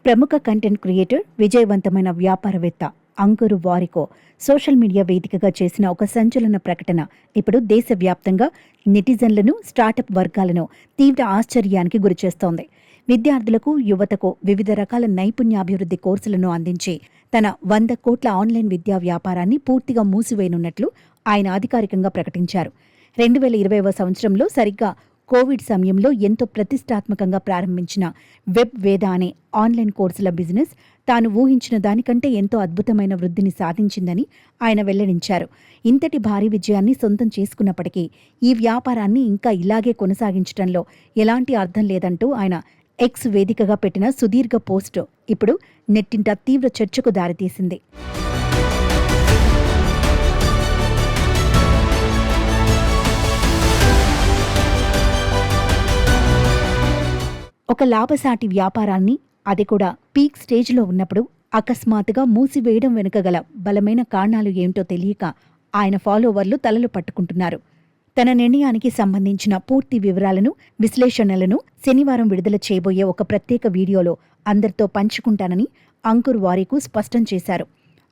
ప్రముఖ content creator, విజయవంతమైన వ్యాపారవేత్త అంకుర్ వారికో సోషల్ మీడియా వేదికగా చేసిన ఒక సంచలన ప్రకటన ఇప్పుడు దేశవ్యాప్తంగా నెటిజన్లను, స్టార్టప్ వర్గాలను తీవ్ర ఆశ్చర్యానికి గురిచేస్తోంది. విద్యార్థులకు, యువతకు వివిధ రకాల నైపుణ్యాభివృద్ధి కోర్సులను అందించి తన 100 కోట్ల ఆన్లైన్ విద్యా వ్యాపారాన్ని పూర్తిగా మూసివేయనున్నట్లు ఆయన అధికారికంగా ప్రకటించారు. 2020వ సంవత్సరంలో సరిగ్గా కోవిడ్ సమయంలో ఎంతో ప్రతిష్టాత్మకంగా ప్రారంభించిన వెబ్ వేద అనే ఆన్లైన్ కోర్సుల బిజినెస్ తాను ఊహించిన దానికంటే ఎంతో అద్భుతమైన వృద్ధిని సాధించిందని ఆయన వెల్లడించారు. ఇంతటి భారీ విజయాన్ని సొంతం చేసుకున్నప్పటికీ ఈ వ్యాపారాన్ని ఇంకా ఇలాగే కొనసాగించడంలో ఎలాంటి అర్థం లేదంటూ ఆయన ఎక్స్ వేదికగా పెట్టిన సుదీర్ఘ పోస్టు ఇప్పుడు నెట్టింట తీవ్ర చర్చకు దారితీసింది. ఒక లాభసాటి వ్యాపారాన్ని, అది కూడా పీక్ స్టేజ్లో ఉన్నప్పుడు అకస్మాత్తుగా మూసివేయడం వెనుక గల బలమైన కారణాలు ఏమిటో తెలియక ఆయన ఫాలోవర్లు తలలు పట్టుకుంటున్నారు. తన నిర్ణయానికి సంబంధించిన పూర్తి వివరాలను, విశ్లేషణలను శనివారం విడుదల చేయబోయే ఒక ప్రత్యేక వీడియోలో అందరితో పంచుకుంటానని అంకుర్ వారికో స్పష్టం చేశారు.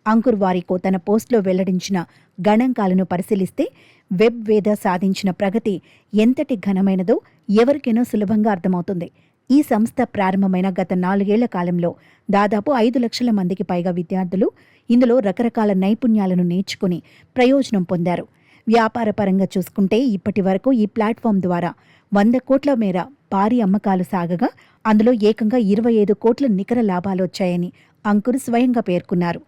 అంకుర్ వారికో తన పోస్టులో వెల్లడించిన గణాంకాలను పరిశీలిస్తే వెబ్ వేద సాధించిన ప్రగతి ఎంతటి ఘనమైనదో ఎవరికైనా సులభంగా అర్థమవుతుంది. ఈ సంస్థ ప్రారంభమైన గత 4 ఏళ్ల కాలంలో దాదాపు 5 లక్షల మందికి పైగా విద్యార్థులు ఇందులో రకరకాల నైపుణ్యాలను నేర్చుకుని ప్రయోజనం పొందారు. వ్యాపారపరంగా చూసుకుంటే ఇప్పటి వరకు ఈ ప్లాట్ఫామ్ ద్వారా 100 కోట్ల మేర భారీ అమ్మకాలు సాగగా అందులో ఏకంగా 25 కోట్ల నికర లాభాలొచ్చాయని అంకుర్ స్వయంగా పేర్కొన్నారు.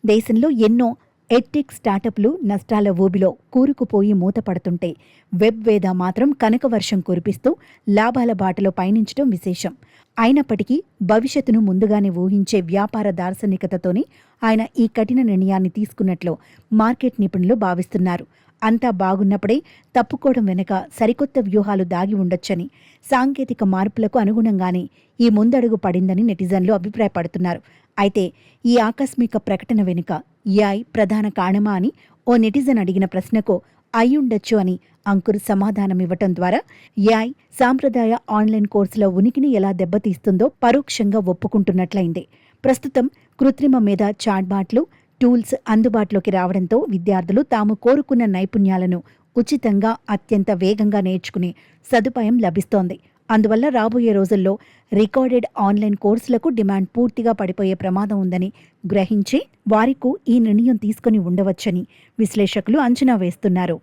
దేశంలో ఎన్నో ఎడ్టెక్ స్టార్టప్లు నష్టాల ఊబిలో కూరుకుపోయి మూతపడుతుంటే వెబ్ వేద మాత్రం కనకవర్షం కురిపిస్తూ లాభాల బాటలో పయనించడం విశేషం. అయినప్పటికీ భవిష్యత్తును ముందుగానే ఊహించే వ్యాపార దార్శనికతతోనే ఆయన ఈ కఠిన నిర్ణయాన్ని తీసుకున్నట్లు మార్కెట్ నిపుణులు భావిస్తున్నారు. అంతా బాగున్నప్పుడే తప్పుకోవడం వెనుక సరికొత్త వ్యూహాలు దాగి ఉండొచ్చని, సాంకేతిక మార్పులకు అనుగుణంగానే ఈ ముందడుగు పడిందని నెటిజన్లు అభిప్రాయపడుతున్నారు. అయితే ఈ ఆకస్మిక ప్రకటన వెనుక ఏఐ ప్రధాన కారణమా అని ఓ నెటిజన్ అడిగిన ప్రశ్నకు అయ్యుండొచ్చు అని అంకుర్ సమాధానమివ్వటం ద్వారా ఏఐ సాంప్రదాయ ఆన్లైన్ కోర్సుల ఉనికిని ఎలా దెబ్బతీస్తుందో పరోక్షంగా ఒప్పుకుంటున్నట్లయింది. ప్రస్తుతం కృత్రిమ మేధ చాట్బాట్లు, టూల్స్ అందుబాటులోకి రావడంతో విద్యార్థులు తాము కోరుకున్న నైపుణ్యాలను ఉచితంగా, అత్యంత వేగంగా నేర్చుకునే సదుపాయం లభిస్తోంది. అందువల్ల రాబోయే రోజుల్లో రికార్డెడ్ ఆన్లైన్ కోర్సులకు డిమాండ్ పూర్తిగా పడిపోయే ప్రమాదం ఉందని గ్రహించి వారికో ఈ నిర్ణయం తీసుకుని ఉండవచ్చని విశ్లేషకులు అంచనా వేస్తున్నారు.